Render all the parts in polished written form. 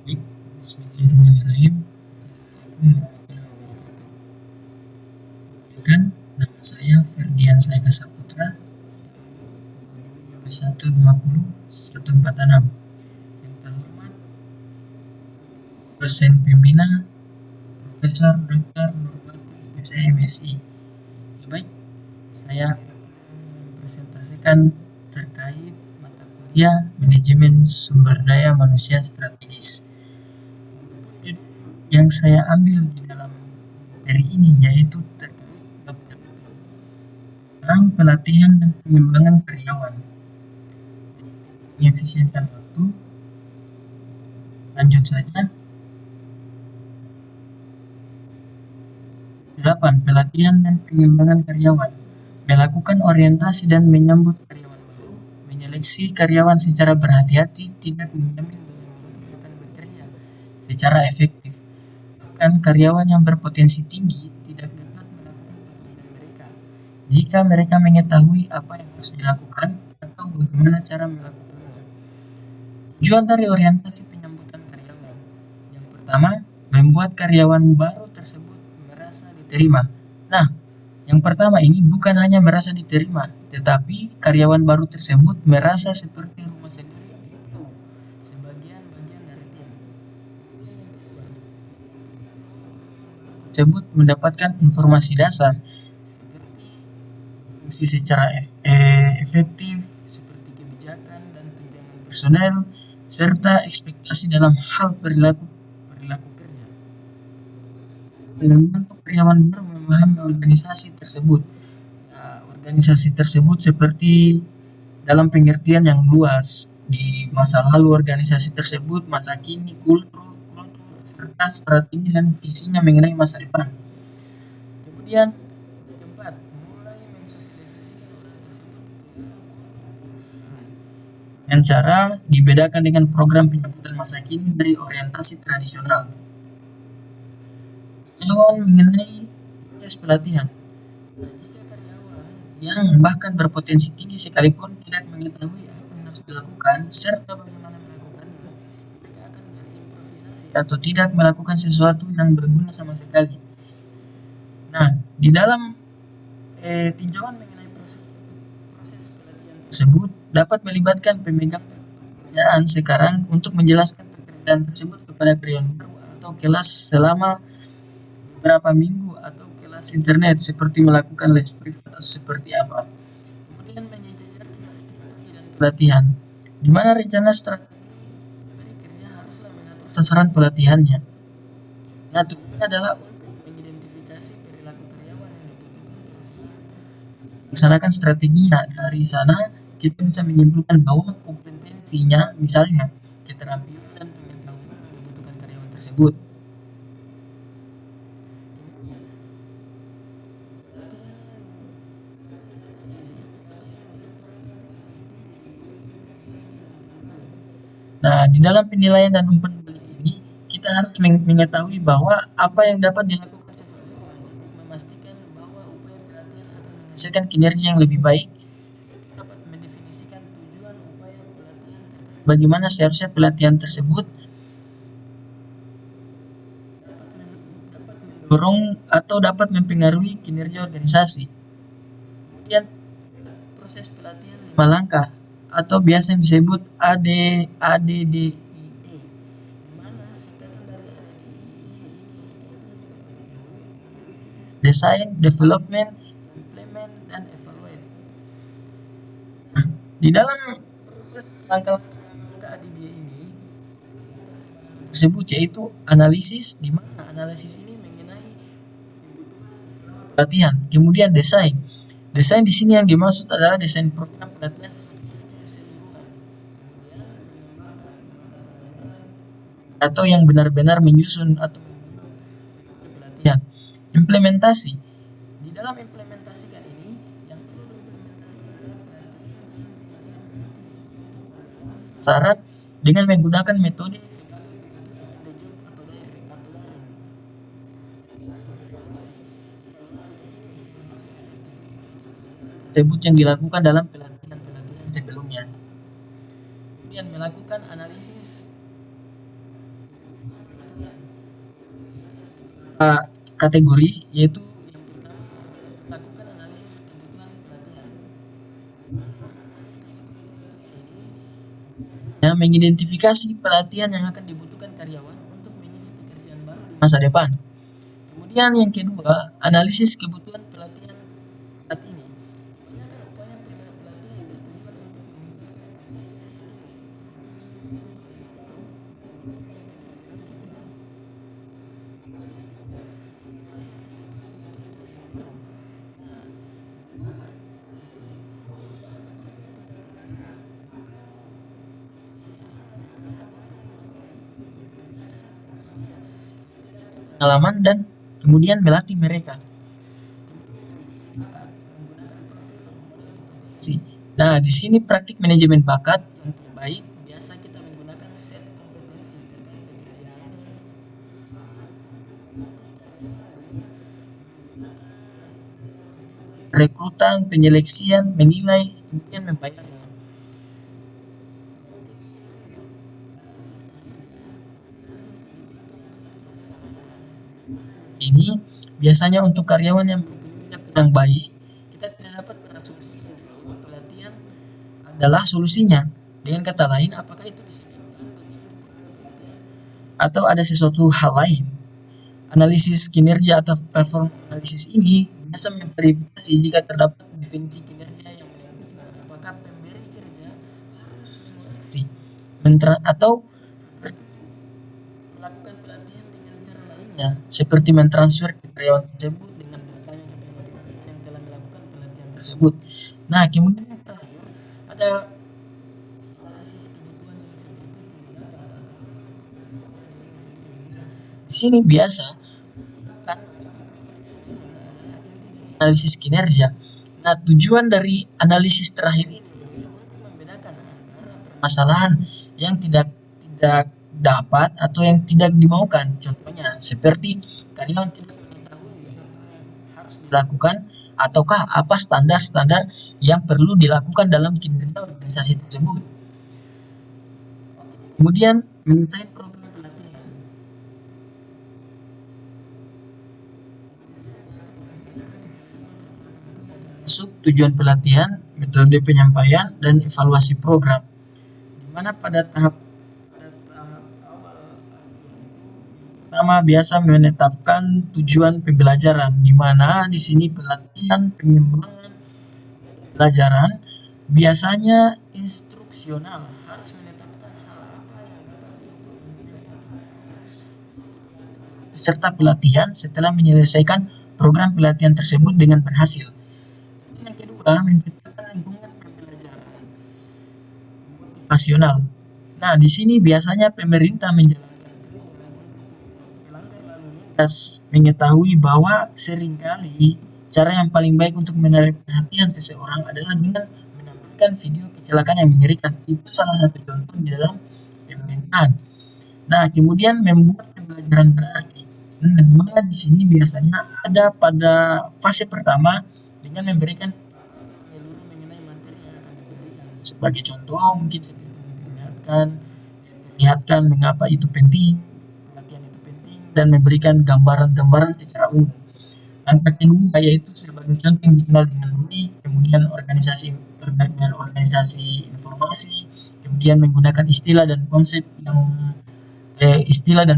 Baik, Bismillahirrahmanirrahim. Assalamualaikum warahmatullahi wabarakatuh. Perkenalkan, nama saya Ferdian Saika Saputra, B120 146. Yang terhormat, dosen pembina Profesor Dr. Nurbatu IPC MSI. Ya, baik, saya presentasikan terkait mata kuliah Manajemen Sumber Daya Manusia Strategis. Yang saya ambil di dalam dari ini yaitu tentang pelatihan dan pengembangan karyawan, mengefisienkan waktu. Lanjut saja. 8. Pelatihan dan pengembangan karyawan, melakukan orientasi dan menyambut karyawan baru, menyeleksi karyawan secara berhati-hati, tidak menjamin bahwa mereka akan bekerja secara efektif. Bahkan karyawan yang berpotensi tinggi tidak dapat melakukan pekerjaan mereka jika mereka mengetahui apa yang harus dilakukan atau bagaimana cara melakukannya. Tujuan dari orientasi penyambutan karyawan. Yang pertama, membuat karyawan baru tersebut merasa diterima. Nah, yang pertama ini bukan hanya merasa diterima, tetapi karyawan baru tersebut merasa seperti rumah sendiri itu sebagian bagian dari tim. Tersebut mendapatkan informasi dasar seperti fungsi secara efektif, seperti kebijakan dan tunjangan personel, serta ekspektasi dalam hal perilaku kerja. Membantu karyawan baru memahami organisasi tersebut. Organisasi tersebut seperti dalam pengertian yang luas, di masa lalu organisasi tersebut, masa kini, kultur, serta strategi dan visinya mengenai masa depan. Kemudian keempat, mulai mensosialisasikan dengan cara dibedakan dengan program penyambutan masa kini dari orientasi tradisional. Karyawan mengenai proses pelatihan. Jika karyawan yang bahkan berpotensi tinggi sekalipun tidak mengetahui apa yang harus dilakukan serta bagaimana melakukannya, mereka akan berimprovisasi atau tidak melakukan sesuatu yang berguna sama sekali. Nah, di dalam tinjauan mengenai proses pelatihan tersebut dapat melibatkan pemegang pekerjaan sekarang untuk menjelaskan pekerjaan tersebut kepada karyawan baru atau kelas selama beberapa minggu atau kelas internet seperti melakukan les privat atau seperti apa. Kemudian menyediakan strategi dan pelatihan, di mana rencana strategi pemberi kerja haruslah mengatur sasaran pelatihannya. Nah, tujuannya adalah untuk mengidentifikasi perilaku karyawan yang melaksanakan strateginya. Dari sana kita bisa menyimpulkan bahwa kompetensinya, misalnya keterampilan dan pengetahuan yang dibutuhkan karyawan tersebut. Nah, di dalam penilaian dan umpan balik ini, kita harus mengetahui bahwa apa yang dapat dilakukan seseorang untuk memastikan bahwa upaya pelatihan akan menghasilkan kinerja yang lebih baik. Dapat mendefinisikan tujuan upaya pelatihan, bagaimana seharusnya pelatihan tersebut dapat mendorong atau dapat mempengaruhi kinerja organisasi. Kemudian proses pelatihan 5 langkah atau biasa yang disebut ADDIE, mana singkatan dari ADDIE ini design, development, implement, dan evaluate. Di dalam proses langkah-langkah ADDIE ini tersebut yaitu analisis, di mana analisis ini mengenai pelatihan. Kemudian desain. Desain di sini yang dimaksud adalah desain program pelatihan atau yang benar-benar menyusun atau pelatihan. Implementasi. Di dalam implementasikan ini yang perlu diimplementasikan saran dengan menggunakan metode tersebut yang dilakukan dalam pelatihan-pelatihan sebelumnya. Kemudian melakukan analisis kategori, yaitu yang pertama lakukan analisis kebutuhan pelatihan. Ya, mengidentifikasi pelatihan yang akan dibutuhkan karyawan untuk mengisi pekerjaan baru di masa depan. Kemudian yang kedua, analisis kebutuhan pelatihan saat ini. Pengalaman dan kemudian melatih mereka. Nah, di sini praktik manajemen bakat yang terbaik biasa kita menggunakan set kompetensi rekrutan, penyeleksian, menilai, kemudian membayarnya. Ini biasanya untuk karyawan yang baik, kita tidak dapat berasumsi bahwa pelatihan adalah solusinya. Dengan kata lain, apakah itu disediakan atau ada sesuatu hal lain? Analisis kinerja atau perform analisis ini biasa memverifikasi jika terdapat definisi kinerja yang menentukan apakah pemberi kerja harus mengoreksi atau melakukan pelatihan dengan cara lainnya, seperti mentransfer ke karyawan tersebut dengan datanya yang telah melakukan pelatihan tersebut. Nah, kemudian yang terakhir ada analisis kebutuhan di sini biasa analisis kinerja. Nah, tujuan dari analisis terakhir ini membedakan antara permasalahan yang tidak dapat atau yang tidak dimaukan. Contohnya seperti karyawan tidak mengetahui harus dilakukan ataukah apa standar-standar yang perlu dilakukan dalam kinerja organisasi tersebut. Kemudian mengenai program pelatihan. Masuk tujuan pelatihan, metode penyampaian, dan evaluasi program. Di mana pada tahap awal pertama biasa menetapkan tujuan pembelajaran, di mana di sini pelatihan pengembangan pelajaran biasanya instruksional, harus menetapkan hal apa yang peserta pelatihan setelah menyelesaikan program pelatihan tersebut dengan berhasil. Yang kedua, menciptakan lingkungan pembelajaran nasional. Nah, di sini biasanya pemerintah menjalankan pelanggar lalu lintas mengetahui bahwa seringkali cara yang paling baik untuk menarik perhatian seseorang adalah dengan menampilkan video kecelakaan yang mengerikan. Itu salah satu contoh di dalam pemerintahan. Nah, kemudian membuat pembelajaran berarti. Nah, dimana di sini biasanya ada pada fase pertama dengan memberikan menyeluruh mengenai materi yang akan diberikan. Sebagai contoh, mungkin seperti memperlihatkan mengapa itu penting, pelatihan itu penting, dan memberikan gambaran-gambaran secara umum. Langkah kedua yaitu sebagai contoh yang dikenal dengan WI, kemudian organisasi informasi, kemudian menggunakan istilah dan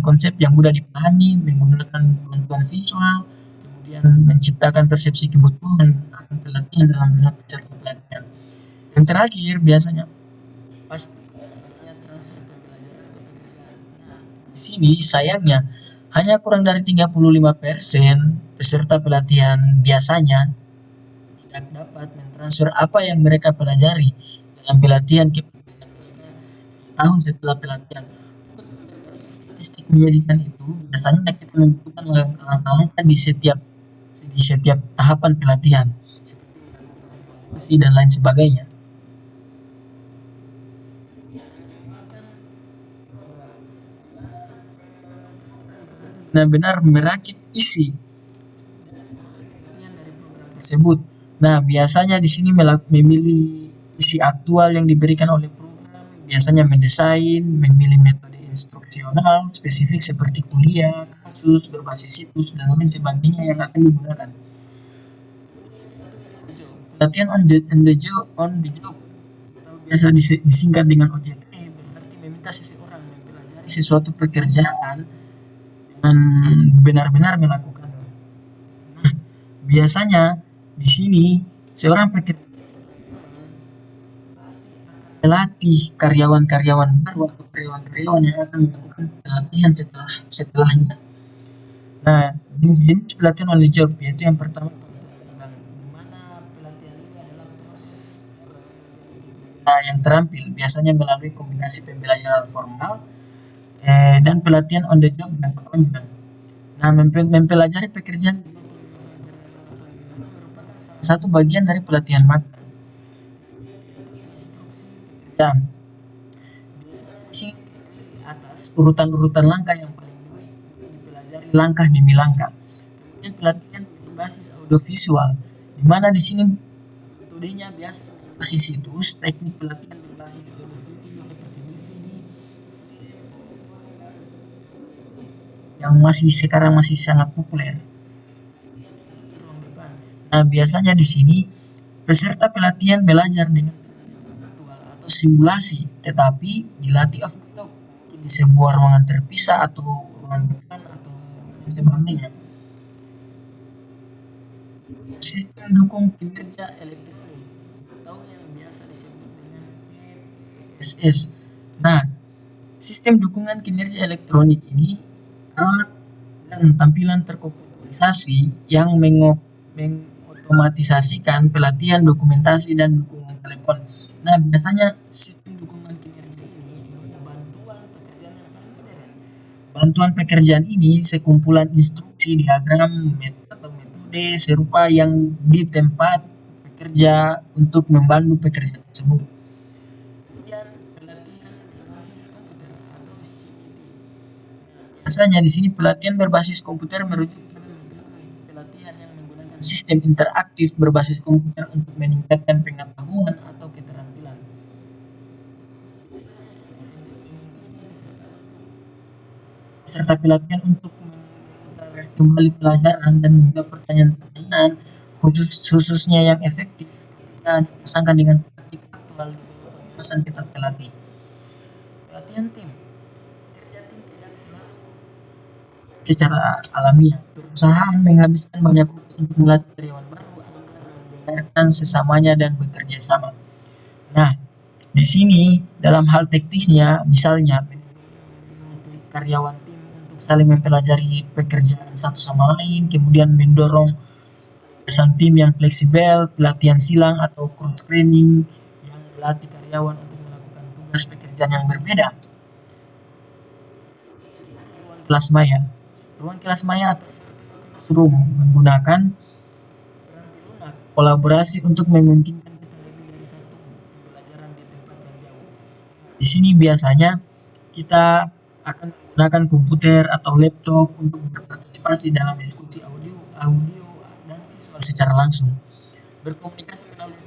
konsep yang mudah dipahami, menggunakan bantuan visual, kemudian menciptakan persepsi kebutuhan akan pelatihan dalam benak peserta pelatihan. Yang terakhir biasanya pasti transfer pembelajaran ke pekerjaan. Nah, di sini sayangnya hanya kurang dari 35% peserta pelatihan biasanya tidak dapat mentransfer apa yang mereka pelajari dalam pelatihan ke pekerjaan mereka tahun setelah pelatihan. Statistik menyedihkan itu biasanya kita membutuhkan langkah-langkah di setiap tahapan pelatihan seperti dan lain sebagainya. Benar-benar merakit isi tersebut. Nah, biasanya di sini memilih isi aktual yang diberikan oleh program, biasanya mendesain, memilih metode instruksional spesifik seperti kuliah, khusus, berbasis situs, dan lain sebagainya yang akan digunakan. Pelatihan on the job atau biasa disingkat dengan OJT berarti meminta seseorang mempelajari sesuatu pekerjaan dan benar-benar melakukannya. Nah, biasanya di sini seorang pekerja melatih karyawan-karyawan baru atau karyawan-karyawan yang akan melakukan pelatihan setelahnya. Nah, jenis pelatihan on the job yaitu yang pertama di mana pelatihan ini adalah proses yang terampil biasanya melalui kombinasi pembelajaran formal dan pelatihan on the job dan panjang. Nah, mempelajari pekerjaan satu bagian dari pelatihan magang. Dan di sini atas urutan-urutan langkah yang paling dipelajari langkah demi langkah. Kemudian pelatihan berbasis audiovisual, di mana di sini metodenya biasa berbasis situs, teknik pelatihan berbasis audiovisual seperti DVD yang sekarang masih sangat populer. Nah, biasanya di sini peserta pelatihan belajar dengan virtual atau simulasi, tetapi dilatih off the clock di sebuah ruangan terpisah atau ruangan depan atau sebagainya. Sistem dukung kinerja elektronik atau yang biasa disebut dengan PSS. Nah, sistem dukungan kinerja elektronik ini alat dan tampilan terkomputerisasi yang mengotomatisasikan pelatihan, dokumentasi, dan dukungan telepon. Nah, biasanya sistem dukungan kinerja ini bantuan pekerjaan ini sekumpulan instruksi, diagram, atau metode serupa yang di tempat bekerja untuk membantu pekerja tersebut. Kemudian pelatihan berbasis komputer atau CBT. Biasanya di sini pelatihan berbasis komputer merujuk pelatihan yang menggunakan sistem interaktif berbasis komputer untuk meningkatkan pengetahuan atau keterampilan. Serta pelatihan untuk kembali pelajaran dan menjawab pertanyaan-pertanyaan khususnya yang efektif dan dipasangkan dengan praktik aktual di pengawasan kita terlatih. Pelatihan tim, kerja tim tidak selalu secara alamiah. Perusahaan menghabiskan banyak waktu untuk melatih karyawan baru, mendengarkan sesamanya dan bekerja sama. Nah, di sini dalam hal teknisnya, misalnya karyawan tim untuk saling mempelajari pekerjaan satu sama lain, kemudian mendorong kesan tim yang fleksibel, pelatihan silang atau cross training yang melatih karyawan untuk melakukan tugas pekerjaan yang berbeda. Ruang kelas maya atau classroom menggunakan kolaborasi untuk memungkinkan kita lebih dari satu pembelajaran di tempat yang jauh. Di sini biasanya kita akan menggunakan komputer atau laptop untuk berpartisipasi dalam diskusi audio dan visual secara langsung. Berkomunikasi melalui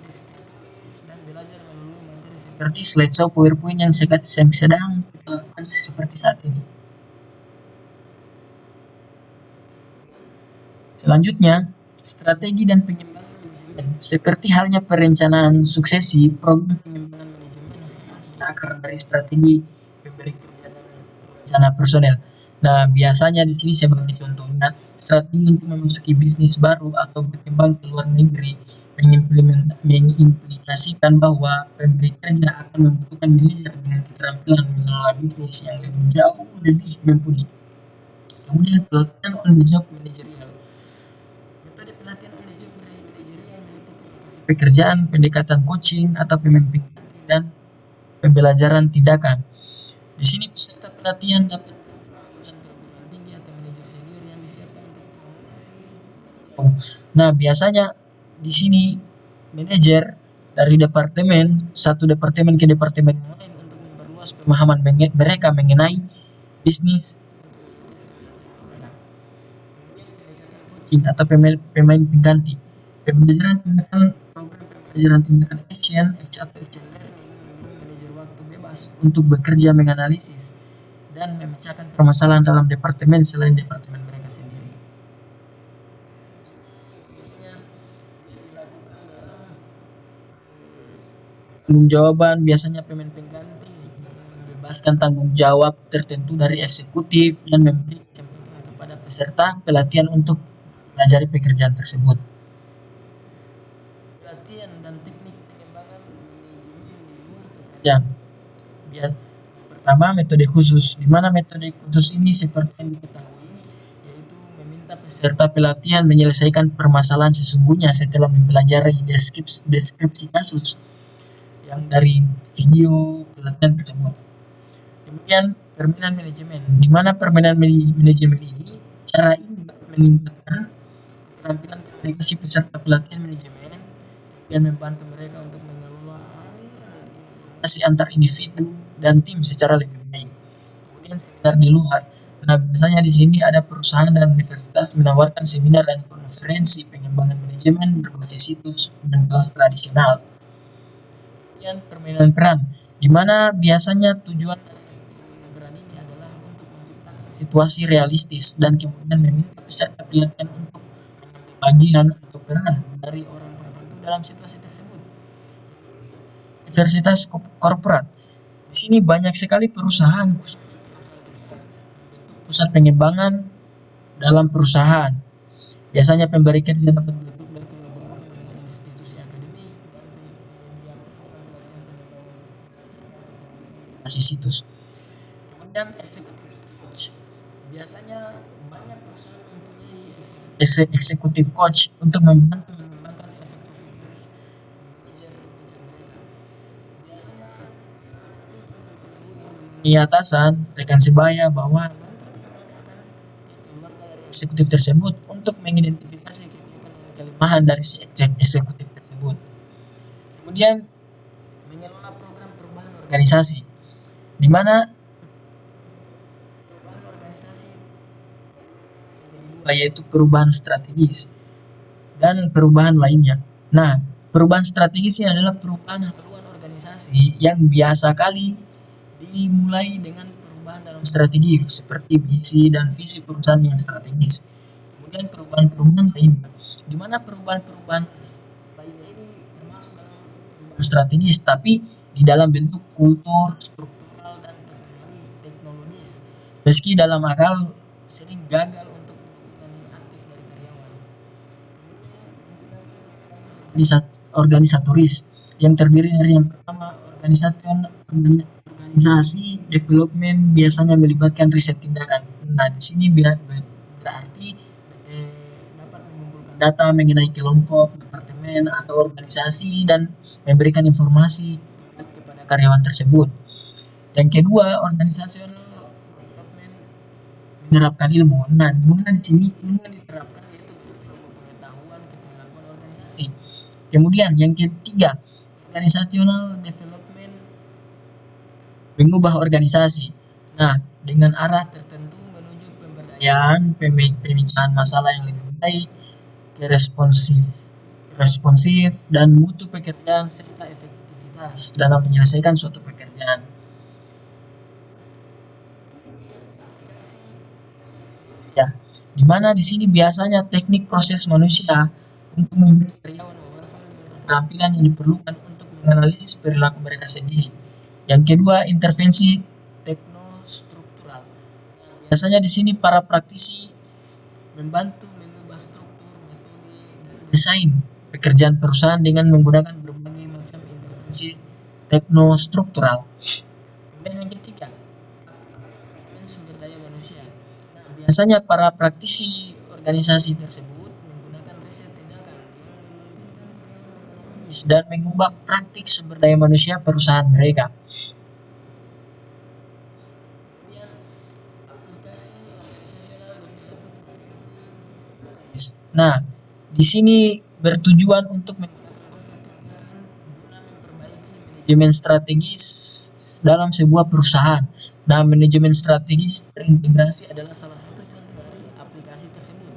dan belajar melalui materi seperti slideshow, PowerPoint yang sedang kita lakukan seperti saat ini. Selanjutnya, strategi dan pengembangan manajemen. Seperti halnya perencanaan suksesi, program pengembangan manajemen akar dari strategi pemberi kerja dan rencana personel. Nah, biasanya di sini sebagai contohnya, strategi untuk memasuki bisnis baru atau berkembang ke luar negeri mengimplikasikan bahwa pemberi kerja akan membutuhkan manajer dengan keterampilan mengelola bisnis yang lebih mumpuni. Kemudian pelatihan on the job managerial. Metode pelatihan on the job managerial meliputi pekerjaan, pendekatan coaching atau pembimbingan dan pembelajaran tindakan. Di sini peserta pelatihan dapat Nah, biasanya di sini manajer dari satu departemen ke departemen yang lain untuk memperluas pemahaman mereka mengenai bisnis atau pemain pengganti. Pembelajaran tindakan program pembelajaran tindakan action atau action learning manajer waktu bebas untuk bekerja menganalisis dan memecahkan permasalahan dalam departemen selain departemen mereka sendiri. Tanggung jawaban biasanya pemain pengganti membebaskan tanggung jawab tertentu dari eksekutif dan memberi kesempatan kepada peserta pelatihan untuk pelajari pekerjaan tersebut. Pelatihan dan teknik pengembangan pekerjaan. Pertama, metode khusus, di mana metode khusus ini seperti yang diketahui yaitu meminta peserta pelatihan menyelesaikan permasalahan sesungguhnya setelah mempelajari deskripsi kasus yang dari video pelatihan tersebut. Kemudian permainan manajemen, di mana permainan manajemen ini cara ini meningkatkan keterampilan komunikasi peserta pelatihan manajemen dan membantu mereka untuk mengelola relasi antar individu dan tim secara lebih baik. Kemudian seminar di luar. Nah, biasanya di sini ada perusahaan dan universitas menawarkan seminar dan konferensi pengembangan manajemen berbasis situs dan kelas tradisional. Kemudian permainan peran, di mana biasanya tujuan dari peran ini adalah untuk menciptakan situasi realistis dan kemudian meminta peserta pelatihan untuk mengambil bagian atau peran dari orang tertentu dalam situasi tersebut. Universitas korporat, di sini banyak sekali perusahaan pusat pengembangan dalam perusahaan. Biasanya pemberi kerja dapat berkolaborasi dengan institusi akademik dan situs. Kemudian executive coach. Biasanya banyak perusahaan mempunyai executive coach untuk membantu mengembangkan efektivitas atasan, rekan sebaya, bawahan eksekutif tersebut untuk mengidentifikasi kekuatan dan kelemahan dari si eksekutif tersebut. Kemudian mengelola program perubahan organisasi, di mana perubahan organisasi yaitu perubahan strategis dan perubahan lainnya. Nah, perubahan strategis ini adalah perubahan haluan organisasi yang biasa kali dimulai dengan perubahan dalam strategi seperti misi dan visi perusahaan yang strategis. Kemudian perubahan-perubahan lainnya, di mana perubahan-perubahan lainnya ini termasuk dalam perubahan strategis, tapi di dalam bentuk kultur, struktural, dan teknologis. Meski dalam akal sering gagal untuk dukungan aktif dari karyawan. Organisatoris yang terdiri dari yang pertama organisasi development biasanya melibatkan riset tindakan. Nah, di sini berarti dapat mengumpulkan data mengenai kelompok, departemen, atau organisasi dan memberikan informasi kepada karyawan tersebut. Yang kedua, organizational development menerapkan ilmu. Nah, di mana di sini ilmu yang diterapkan yaitu pengetahuan, kepengetahuan organisasi. Kemudian yang ketiga, organizational development mengubah organisasi. Nah, dengan arah tertentu menuju pemberdayaan, pemecahan masalah yang lebih baik, responsif dan mutu pekerjaan serta efektivitas dalam menyelesaikan suatu pekerjaan. Ya, di mana di sini biasanya teknik proses manusia untuk memberi karyawan keterampilan yang diperlukan untuk menganalisis perilaku mereka sendiri. Yang kedua, intervensi teknostruktural. Biasanya di sini para praktisi membantu mengubah struktur, metode, dan desain pekerjaan perusahaan dengan menggunakan berbagai macam intervensi teknostruktural. Dan yang ketiga, sumber daya manusia. Nah, biasanya para praktisi organisasi tersebut menggunakan riset tindakan dan mengubah praktik sumber daya manusia perusahaan mereka. Nah, di sini bertujuan untuk memperbaiki manajemen strategis dalam sebuah perusahaan. Nah, manajemen strategis terintegrasi adalah salah satu contoh dari aplikasi tersebut.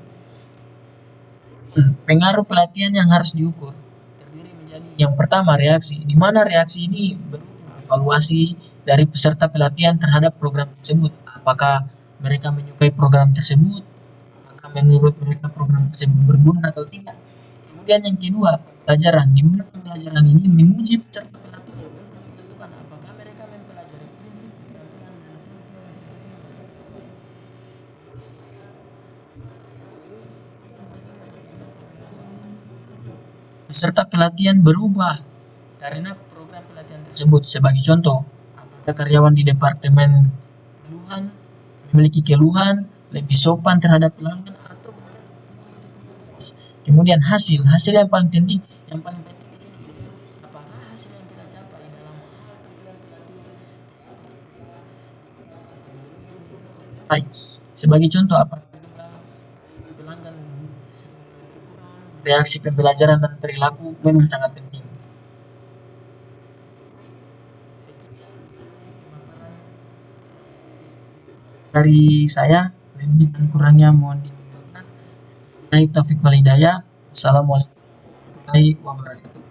Pengaruh pelatihan yang harus diukur terdiri menjadi yang pertama reaksi, di mana reaksi ini berupa evaluasi dari peserta pelatihan terhadap program tersebut. Apakah mereka menyukai program tersebut? Apakah menurut mereka program tersebut berguna atau tidak? Kemudian yang kedua, pembelajaran. Di mana pembelajaran ini menguji peserta pelatihan untuk menentukan apakah mereka mempelajari prinsip keterampilan dan peserta pelatihan berubah karena program pelatihan tersebut. Sebagai contoh, apakah karyawan di departemen keluhan memiliki keluhan lebih sopan terhadap pelanggan atau kemudian hasil yang paling penting apakah hasil yang kita capai dalam baik. Sebagai contoh, apakah pelanggan reaksi pembelajaran dan perilaku memang sangat penting. Dari saya, lebih dan kurangnya mohon dimaafkan. Taufik Walhidayah. Assalamualaikum warahmatullahi wabarakatuh.